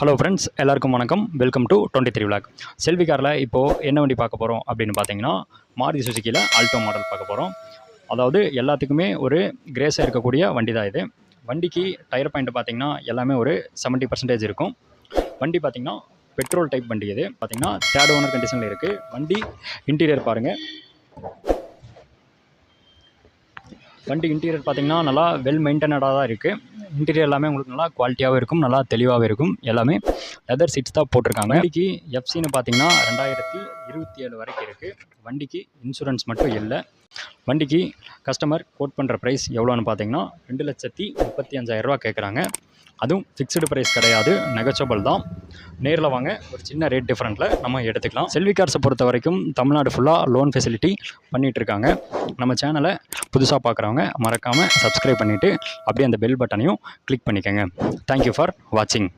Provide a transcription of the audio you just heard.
Hello friends, எல்லாருக்கும் வணக்கம். Welcome to 23 vlog. செல்வி காரில் இப்போது என்ன வண்டி பார்க்க போகிறோம் அப்படின்னு பார்த்தீங்கன்னா, மாருதி சுசுக்கியில் ஆல்டோ மாடல் பார்க்க போகிறோம். அதாவது எல்லாத்துக்குமே ஒரு கிரேஸாக இருக்கக்கூடிய வண்டி தான் இது. வண்டிக்கு டயர் பாயிண்ட் பார்த்தீங்கன்னா எல்லாமே ஒரு 70% இருக்கும். வண்டி பார்த்தீங்கன்னா பெட்ரோல் டைப் வண்டி. இது பார்த்தீங்கன்னா தேர்ட் ஓனர் கண்டிஷனில் இருக்குது. வண்டி இன்டீரியர் பாருங்கள். வண்டி இன்டீரியர் பார்த்தீங்கன்னா நல்லா வெல் மெயின்டெனடாக தான் இருக்குது. இன்டீரியர் எல்லாமே உங்களுக்கு நல்லா குவாலிட்டியாகவும் இருக்கும், நல்லா தெளிவாகவே இருக்கும். எல்லாமே லெதர் சீட்ஸ் தான் போட்டிருக்காங்க. வண்டிக்கு எஃப்சின்னு பார்த்தீங்கன்னா 2027 வரைக்கும் இருக்குது. வண்டிக்கு இன்சூரன்ஸ் மட்டும் இல்லை. வண்டிக்கு கஸ்டமர் கோட் பண்ணுற ப்ரைஸ் எவ்வளோன்னு பார்த்தீங்கன்னா 2,35,000 கேட்குறாங்க. அதுவும் ஃபிக்ஸ்டு ப்ரைஸ் கிடையாது, நெகச்சபிள் தான். நேரில் வாங்க, ஒரு சின்ன ரேட் டிஃப்ரெண்ட்டில் நம்ம எடுத்துக்கலாம். செல்வி கார்ஸை பொறுத்த வரைக்கும் தமிழ்நாடு ஃபுல்லாக லோன் ஃபெசிலிட்டி பண்ணிகிட்ருக்காங்க. நம்ம சேனலை புதுசாக பார்க்குறவங்க மறக்காமல் சப்ஸ்கிரைப் பண்ணிவிட்டு அப்படியே அந்த பெல் பட்டனையும் கிளிக் பண்ணிக்கோங்க. தேங்க்யூ ஃபார் வாட்சிங்.